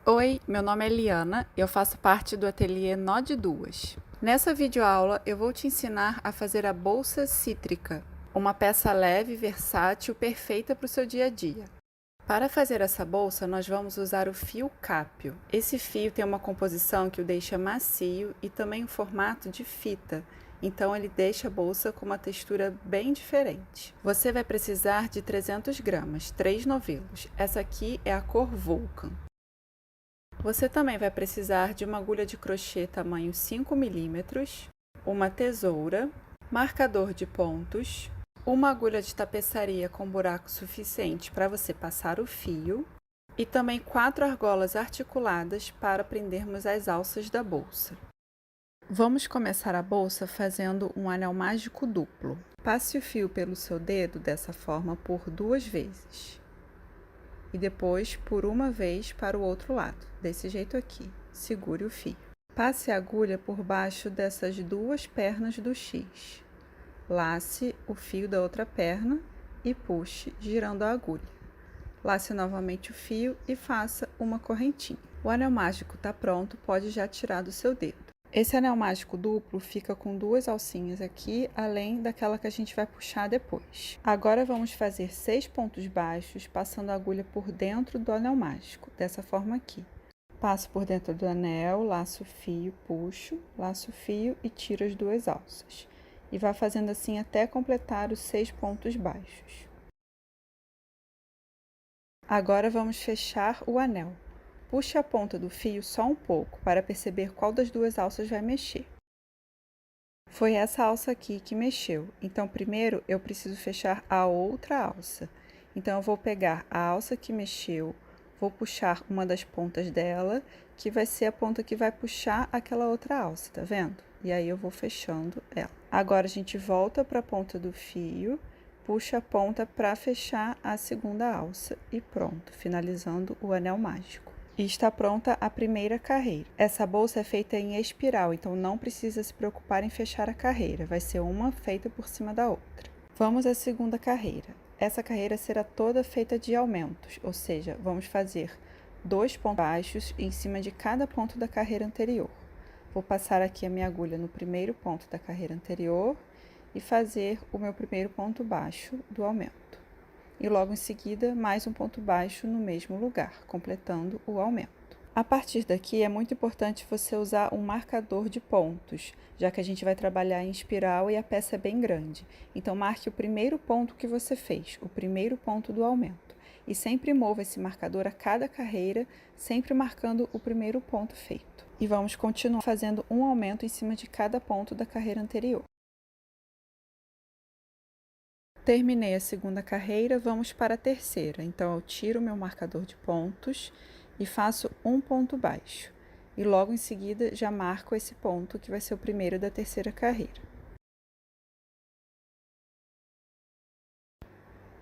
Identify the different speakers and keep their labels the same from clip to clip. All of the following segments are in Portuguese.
Speaker 1: Oi, meu nome é Liana e eu faço parte do ateliê Nó de Duas. Nessa videoaula eu vou te ensinar a fazer a bolsa cítrica, uma peça leve e versátil perfeita para o seu dia a dia. Para fazer essa bolsa, nós vamos usar o fio cápio. Esse fio tem uma composição que o deixa macio e também um formato de fita, então ele deixa a bolsa com uma textura bem diferente. Você vai precisar de 300 gramas, 3 novelos. Essa aqui é a cor Vulcan. Você também vai precisar de uma agulha de crochê tamanho 5 milímetros, uma tesoura, marcador de pontos, uma agulha de tapeçaria com buraco suficiente para você passar o fio e também 4 argolas articuladas para prendermos as alças da bolsa. Vamos começar a bolsa fazendo um anel mágico duplo. Passe o fio pelo seu dedo dessa forma por 2 vezes. E depois por uma vez para o outro lado, desse jeito aqui. Segure o fio. Passe a agulha por baixo dessas duas pernas do X. Lace o fio da outra perna e puxe, girando a agulha. Lace novamente o fio e faça uma correntinha. O anel mágico está pronto, pode já tirar do seu dedo. Esse anel mágico duplo fica com 2 alcinhas aqui, além daquela que a gente vai puxar depois. Agora vamos fazer 6 pontos baixos, passando a agulha por dentro do anel mágico, dessa forma aqui. Passo por dentro do anel, laço o fio, puxo, laço o fio e tiro as 2 alças. E vai fazendo assim até completar os 6 pontos baixos. Agora vamos fechar o anel. Puxe a ponta do fio só um pouco para perceber qual das 2 alças vai mexer. Foi essa alça aqui que mexeu, então primeiro eu preciso fechar a outra alça. Então eu vou pegar a alça que mexeu, vou puxar uma das pontas dela, que vai ser a ponta que vai puxar aquela outra alça, tá vendo? E aí eu vou fechando ela. Agora a gente volta para a ponta do fio, puxa a ponta para fechar a segunda alça e pronto, finalizando o anel mágico. E está pronta a primeira carreira. Essa bolsa é feita em espiral, então não precisa se preocupar em fechar a carreira, vai ser uma feita por cima da outra. Vamos à segunda carreira. Essa carreira será toda feita de aumentos, ou seja, vamos fazer 2 pontos baixos em cima de cada ponto da carreira anterior. Vou passar aqui a minha agulha no primeiro ponto da carreira anterior e fazer o meu primeiro ponto baixo do aumento. E logo em seguida, mais um ponto baixo no mesmo lugar, completando o aumento. A partir daqui, é muito importante você usar um marcador de pontos, já que a gente vai trabalhar em espiral e a peça é bem grande. Então, marque o primeiro ponto que você fez, o primeiro ponto do aumento. E sempre mova esse marcador a cada carreira, sempre marcando o primeiro ponto feito. E vamos continuar fazendo um aumento em cima de cada ponto da carreira anterior. Terminei a segunda carreira, vamos para a terceira. Então, eu tiro o meu marcador de pontos e faço um ponto baixo. E logo em seguida, já marco esse ponto que vai ser o primeiro da terceira carreira.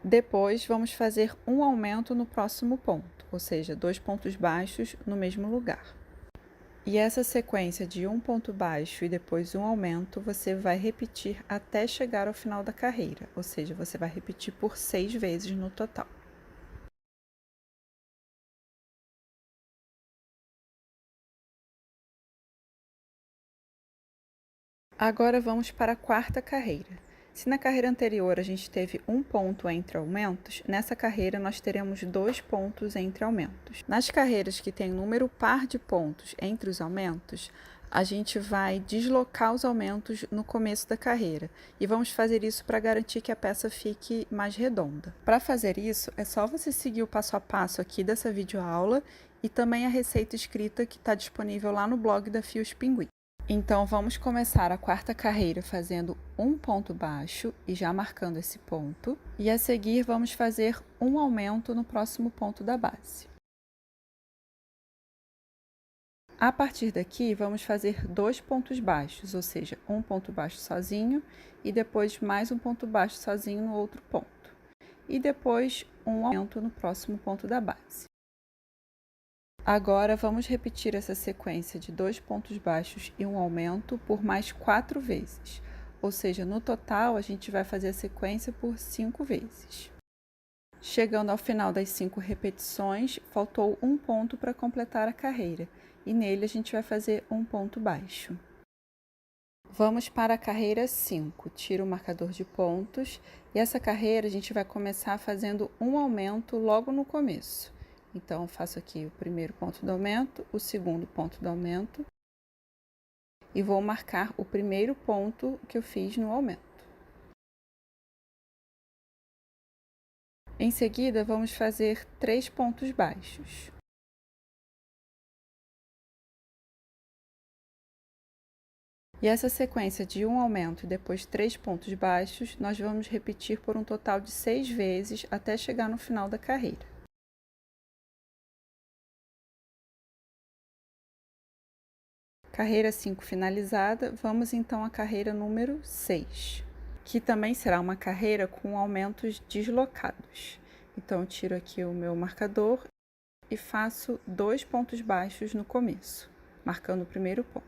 Speaker 1: Depois, vamos fazer um aumento no próximo ponto, ou seja, 2 pontos baixos no mesmo lugar. E essa sequência de um ponto baixo e depois um aumento, você vai repetir até chegar ao final da carreira, ou seja, você vai repetir por 6 vezes no total. Agora vamos para a quarta carreira. Se na carreira anterior a gente teve um ponto entre aumentos, nessa carreira nós teremos 2 pontos entre aumentos. Nas carreiras que tem número par de pontos entre os aumentos, a gente vai deslocar os aumentos no começo da carreira e vamos fazer isso para garantir que a peça fique mais redonda. Para fazer isso, é só você seguir o passo a passo aqui dessa videoaula e também a receita escrita que está disponível lá no blog da Fios Pinguim. Então, vamos começar a quarta carreira fazendo um ponto baixo e já marcando esse ponto. E a seguir, vamos fazer um aumento no próximo ponto da base. A partir daqui, vamos fazer 2 pontos baixos, ou seja, um ponto baixo sozinho e depois mais um ponto baixo sozinho no outro ponto. E depois um aumento no próximo ponto da base. Agora, vamos repetir essa sequência de 2 pontos baixos e um aumento por mais 4 vezes. Ou seja, no total, a gente vai fazer a sequência por 5 vezes. Chegando ao final das 5 repetições, faltou um ponto para completar a carreira, e nele a gente vai fazer um ponto baixo. Vamos para a carreira 5, tiro o marcador de pontos, e essa carreira a gente vai começar fazendo um aumento logo no começo. Então, eu faço aqui o primeiro ponto do aumento, o segundo ponto do aumento, e vou marcar o primeiro ponto que eu fiz no aumento. Em seguida, vamos fazer 3 pontos baixos. E essa sequência de um aumento e depois 3 pontos baixos, nós vamos repetir por um total de 6 vezes até chegar no final da carreira. Carreira 5 finalizada, vamos então à carreira número 6. Que também será uma carreira com aumentos deslocados. Então, eu tiro aqui o meu marcador e faço 2 pontos baixos no começo, marcando o primeiro ponto.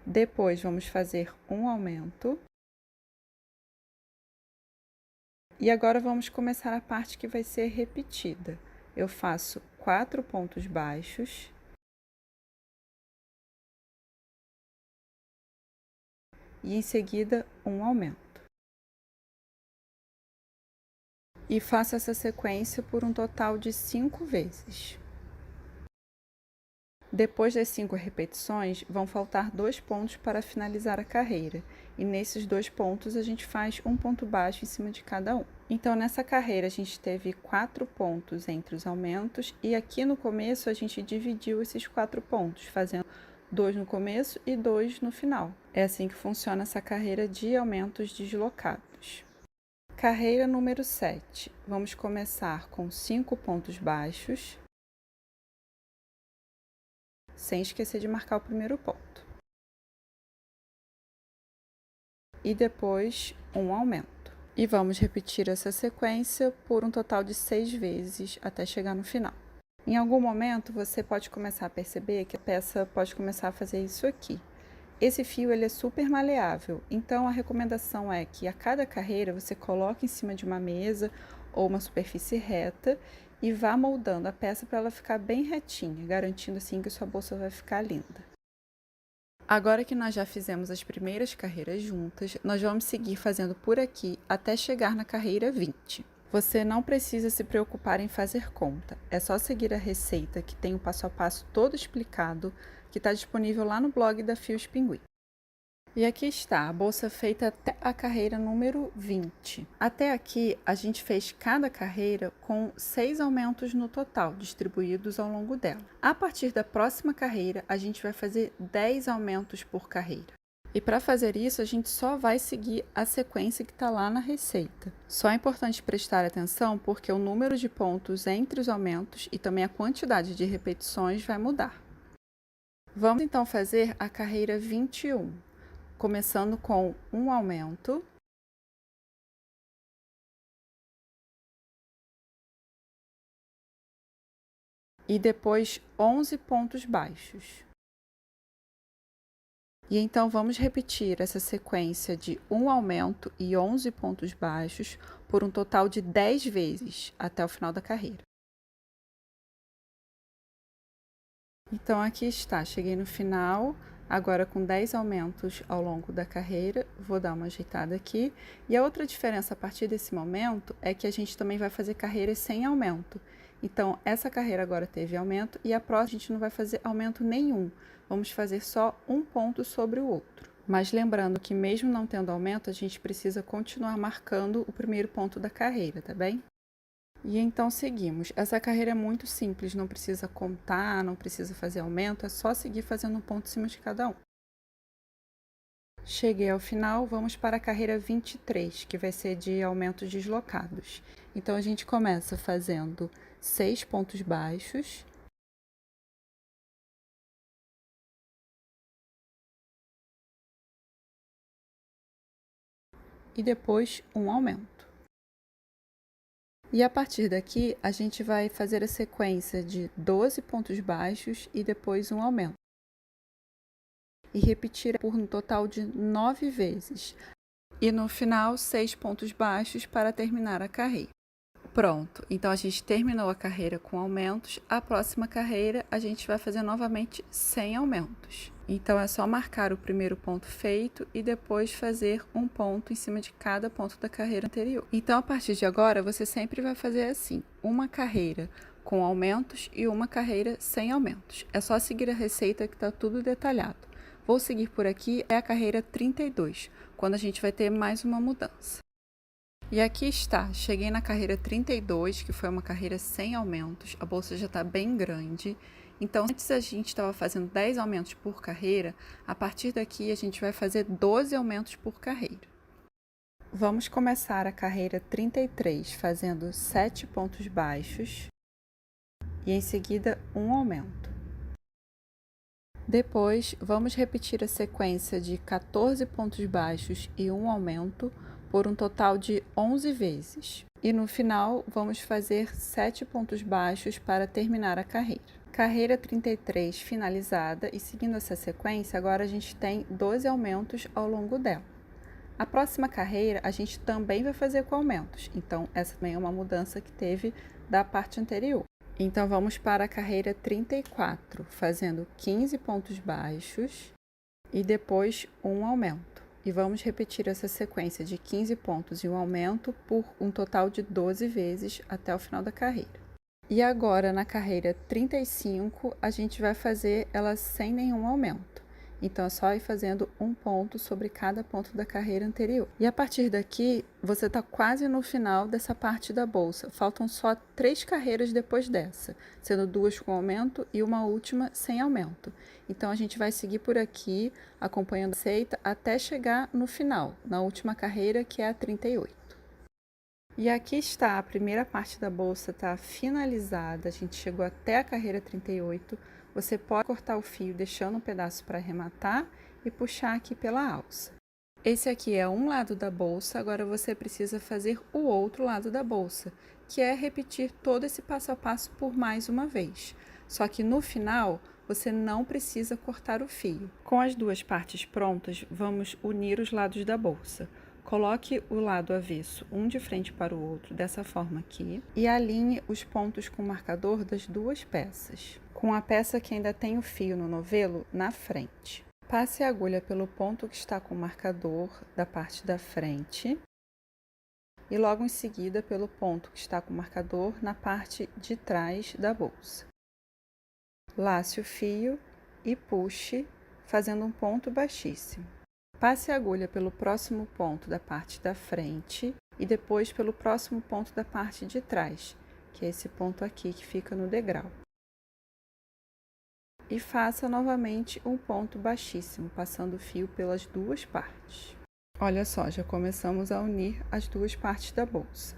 Speaker 1: Depois, vamos fazer um aumento. E agora vamos começar a parte que vai ser repetida. Eu faço 4 pontos baixos. E em seguida um aumento. E faço essa sequência por um total de 5 vezes. Depois das 5 repetições, vão faltar 2 pontos para finalizar a carreira. E nesses 2 pontos a gente faz um ponto baixo em cima de cada um. Então, nessa carreira a gente teve 4 pontos entre os aumentos e aqui no começo a gente dividiu esses 4 pontos, fazendo 2 no começo e 2 no final. É assim que funciona essa carreira de aumentos deslocados. Carreira número 7. Vamos começar com 5 pontos baixos, sem esquecer de marcar o primeiro ponto. E depois um aumento. E vamos repetir essa sequência por um total de 6 vezes até chegar no final. Em algum momento, você pode começar a perceber que a peça pode começar a fazer isso aqui. Esse fio ele é super maleável, então a recomendação é que a cada carreira você coloque em cima de uma mesa ou uma superfície reta e vá moldando a peça para ela ficar bem retinha, garantindo assim que sua bolsa vai ficar linda. Agora que nós já fizemos as primeiras carreiras juntas, nós vamos seguir fazendo por aqui até chegar na carreira 20. Você não precisa se preocupar em fazer conta, é só seguir a receita que tem o passo a passo todo explicado, que está disponível lá no blog da Fios Pinguim. E aqui está a bolsa feita até a carreira número 20. Até aqui, a gente fez cada carreira com 6 aumentos no total, distribuídos ao longo dela. A partir da próxima carreira, a gente vai fazer 10 aumentos por carreira. E para fazer isso, a gente só vai seguir a sequência que está lá na receita. Só é importante prestar atenção porque o número de pontos entre os aumentos e também a quantidade de repetições vai mudar. Vamos então fazer a carreira 21. Começando com um aumento, e depois 11 pontos baixos. E então vamos repetir essa sequência de um aumento e 11 pontos baixos por um total de 10 vezes até o final da carreira. Então aqui está, cheguei no final. Agora, com 10 aumentos ao longo da carreira, vou dar uma ajeitada aqui. E a outra diferença a partir desse momento é que a gente também vai fazer carreiras sem aumento. Então, essa carreira agora teve aumento e a próxima a gente não vai fazer aumento nenhum. Vamos fazer só um ponto sobre o outro. Mas lembrando que mesmo não tendo aumento, a gente precisa continuar marcando o primeiro ponto da carreira, tá bem? E então seguimos. Essa carreira é muito simples, não precisa contar, não precisa fazer aumento, é só seguir fazendo um ponto em cima de cada um. Cheguei ao final, vamos para a carreira 23, que vai ser de aumentos deslocados. Então, a gente começa fazendo 6 pontos baixos. E depois um aumento. E a partir daqui, a gente vai fazer a sequência de 12 pontos baixos e depois um aumento. E repetir por um total de 9 vezes. E no final, 6 pontos baixos para terminar a carreira. Pronto, então a gente terminou a carreira com aumentos. A próxima carreira a gente vai fazer novamente sem aumentos. Então é só marcar o primeiro ponto feito e depois fazer um ponto em cima de cada ponto da carreira anterior. Então a partir de agora você sempre vai fazer assim, uma carreira com aumentos e uma carreira sem aumentos. É só seguir a receita que está tudo detalhado. Vou seguir por aqui, é a carreira 32, quando a gente vai ter mais uma mudança. E aqui está, cheguei na carreira 32, que foi uma carreira sem aumentos, a bolsa já está bem grande. Então, antes a gente estava fazendo 10 aumentos por carreira, a partir daqui a gente vai fazer 12 aumentos por carreira. Vamos começar a carreira 33 fazendo 7 pontos baixos e em seguida um aumento. Depois, vamos repetir a sequência de 14 pontos baixos e um aumento por um total de 11 vezes. E no final, vamos fazer 7 pontos baixos para terminar a carreira. Carreira 33 finalizada e seguindo essa sequência, agora a gente tem 12 aumentos ao longo dela. A próxima carreira a gente também vai fazer com aumentos, então essa também é uma mudança que teve da parte anterior. Então vamos para a carreira 34, fazendo 15 pontos baixos e depois um aumento. E vamos repetir essa sequência de 15 pontos e um aumento por um total de 12 vezes até o final da carreira. E agora, na carreira 35, a gente vai fazer ela sem nenhum aumento. Então, é só ir fazendo um ponto sobre cada ponto da carreira anterior. E a partir daqui, você está quase no final dessa parte da bolsa. Faltam só 3 carreiras depois dessa, sendo 2 com aumento e uma última sem aumento. Então, a gente vai seguir por aqui, acompanhando a receita, até chegar no final, na última carreira, que é a 38. E aqui está, a primeira parte da bolsa está finalizada, a gente chegou até a carreira 38. Você pode cortar o fio deixando um pedaço para arrematar e puxar aqui pela alça. Esse aqui é um lado da bolsa, agora você precisa fazer o outro lado da bolsa, que é repetir todo esse passo a passo por mais uma vez. Só que no final, você não precisa cortar o fio. Com as duas partes prontas, vamos unir os lados da bolsa. Coloque o lado avesso um de frente para o outro, dessa forma aqui, e alinhe os pontos com o marcador das duas peças, com a peça que ainda tem o fio no novelo na frente. Passe a agulha pelo ponto que está com o marcador da parte da frente e logo em seguida pelo ponto que está com o marcador na parte de trás da bolsa. Lace o fio e puxe, fazendo um ponto baixíssimo. Passe a agulha pelo próximo ponto da parte da frente e depois pelo próximo ponto da parte de trás, que é esse ponto aqui que fica no degrau. E faça novamente um ponto baixíssimo, passando o fio pelas duas partes. Olha só, já começamos a unir as duas partes da bolsa.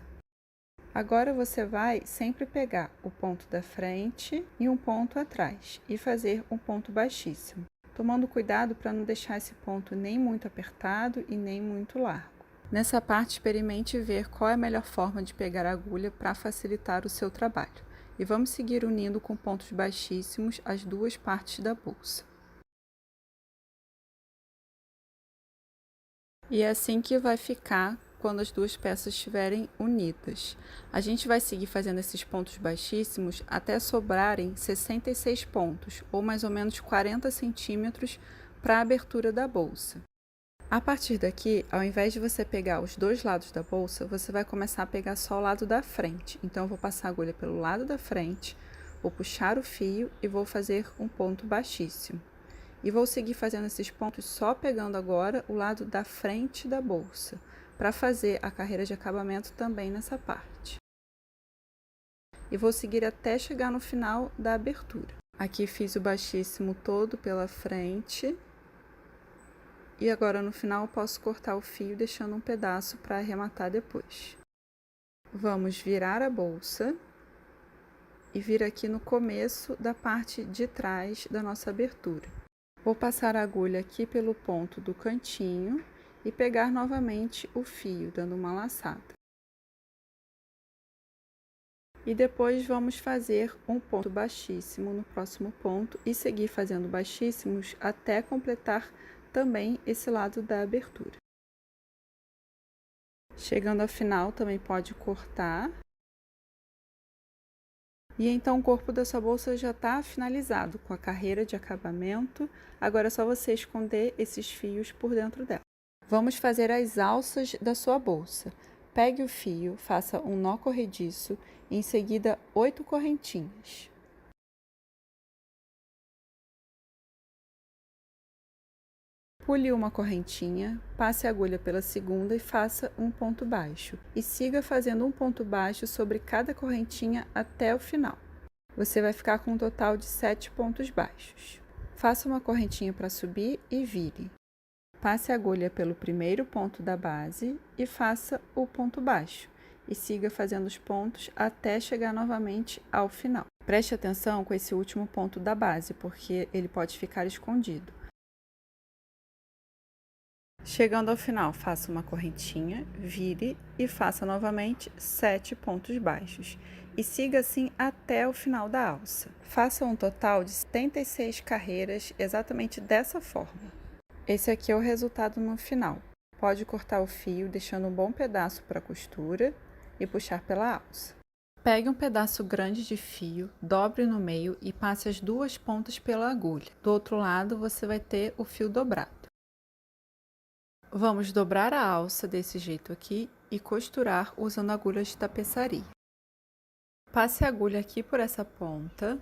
Speaker 1: Agora você vai sempre pegar o ponto da frente e um ponto atrás e fazer um ponto baixíssimo, tomando cuidado para não deixar esse ponto nem muito apertado e nem muito largo. Nessa parte, experimente ver qual é a melhor forma de pegar a agulha para facilitar o seu trabalho. E vamos seguir unindo com pontos baixíssimos as duas partes da bolsa. E é assim que vai ficar quando as duas peças estiverem unidas. A gente vai seguir fazendo esses pontos baixíssimos até sobrarem 66 pontos, ou mais ou menos 40 centímetros para a abertura da bolsa. A partir daqui, ao invés de você pegar os dois lados da bolsa, você vai começar a pegar só o lado da frente. Então, eu vou passar a agulha pelo lado da frente, vou puxar o fio e vou fazer um ponto baixíssimo. E vou seguir fazendo esses pontos só pegando agora o lado da frente da bolsa, para fazer a carreira de acabamento também nessa parte. E vou seguir até chegar no final da abertura. Aqui fiz o baixíssimo todo pela frente. E agora no final eu posso cortar o fio deixando um pedaço para arrematar depois. Vamos virar a bolsa e vir aqui no começo da parte de trás da nossa abertura. Vou passar a agulha aqui pelo ponto do cantinho e pegar novamente o fio, dando uma laçada. E depois vamos fazer um ponto baixíssimo no próximo ponto e seguir fazendo baixíssimos até completar também esse lado da abertura. Chegando ao final, também pode cortar. E então o corpo da sua bolsa já está finalizado, com a carreira de acabamento. Agora é só você esconder esses fios por dentro dela. Vamos fazer as alças da sua bolsa. Pegue o fio, faça um nó corrediço e em seguida 8 correntinhas. Pule uma correntinha, passe a agulha pela segunda e faça um ponto baixo. E siga fazendo um ponto baixo sobre cada correntinha até o final. Você vai ficar com um total de 7 pontos baixos. Faça uma correntinha para subir e vire. Passe a agulha pelo primeiro ponto da base e faça o ponto baixo. E siga fazendo os pontos até chegar novamente ao final. Preste atenção com esse último ponto da base, porque ele pode ficar escondido. Chegando ao final, faça uma correntinha, vire e faça novamente 7 pontos baixos. E siga assim até o final da alça. Faça um total de 76 carreiras exatamente dessa forma. Esse aqui é o resultado no final. Pode cortar o fio deixando um bom pedaço para a costura e puxar pela alça. Pegue um pedaço grande de fio, dobre no meio e passe as duas pontas pela agulha. Do outro lado você vai ter o fio dobrado. Vamos dobrar a alça desse jeito aqui e costurar usando agulhas de tapeçaria. Passe a agulha aqui por essa ponta,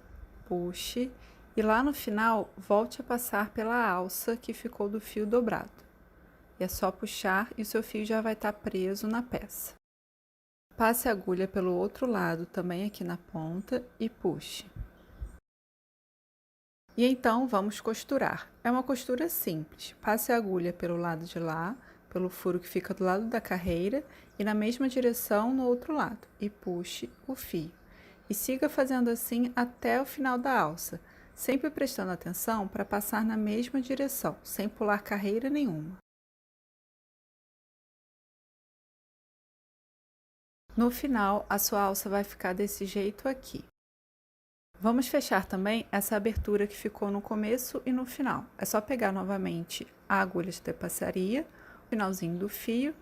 Speaker 1: puxe e lá no final volte a passar pela alça que ficou do fio dobrado. E é só puxar e o seu fio já vai estar preso na peça. Passe a agulha pelo outro lado também aqui na ponta e puxe. E então vamos costurar. É uma costura simples. Passe a agulha pelo lado de lá, pelo furo que fica do lado da carreira e na mesma direção no outro lado e puxe o fio. E siga fazendo assim até o final da alça, sempre prestando atenção para passar na mesma direção, sem pular carreira nenhuma. No final, a sua alça vai ficar desse jeito aqui. Vamos fechar também essa abertura que ficou no começo e no final. É só pegar novamente a agulha de tapeçaria, o finalzinho do fio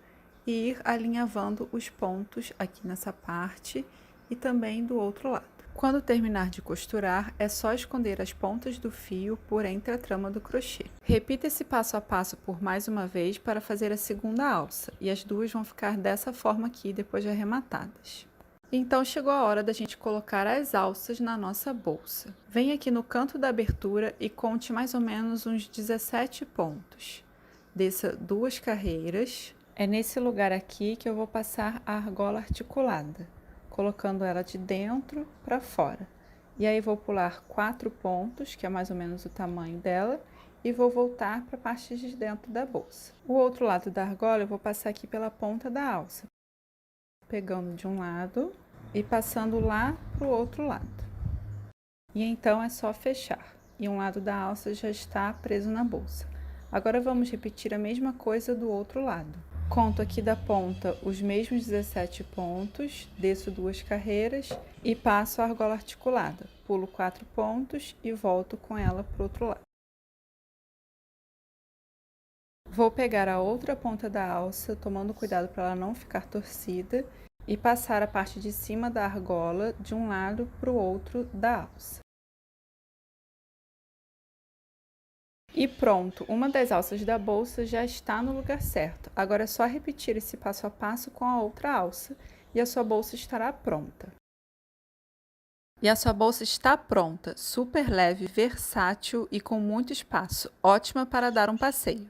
Speaker 1: e ir alinhavando os pontos aqui nessa parte e também do outro lado. Quando terminar de costurar, é só esconder as pontas do fio por entre a trama do crochê. Repita esse passo a passo por mais uma vez para fazer a segunda alça, e as duas vão ficar dessa forma aqui depois de arrematadas. Então chegou a hora da gente colocar as alças na nossa bolsa. Vem aqui no canto da abertura e conte mais ou menos uns 17 pontos. Desça 2 carreiras. É nesse lugar aqui que eu vou passar a argola articulada, colocando ela de dentro para fora. E aí vou pular 4 pontos, que é mais ou menos o tamanho dela, e vou voltar para a parte de dentro da bolsa. O outro lado da argola eu vou passar aqui pela ponta da alça, pegando de um lado e passando lá para o outro lado. E então é só fechar. E um lado da alça já está preso na bolsa. Agora vamos repetir a mesma coisa do outro lado. Conto aqui da ponta os mesmos 17 pontos, desço 2 carreiras e passo a argola articulada. Pulo 4 pontos e volto com ela para o outro lado. Vou pegar a outra ponta da alça, tomando cuidado para ela não ficar torcida, e passar a parte de cima da argola de um lado para o outro da alça. E pronto, uma das alças da bolsa já está no lugar certo. Agora é só repetir esse passo a passo com a outra alça e a sua bolsa estará pronta. E a sua bolsa está pronta, super leve, versátil e com muito espaço, ótima para dar um passeio.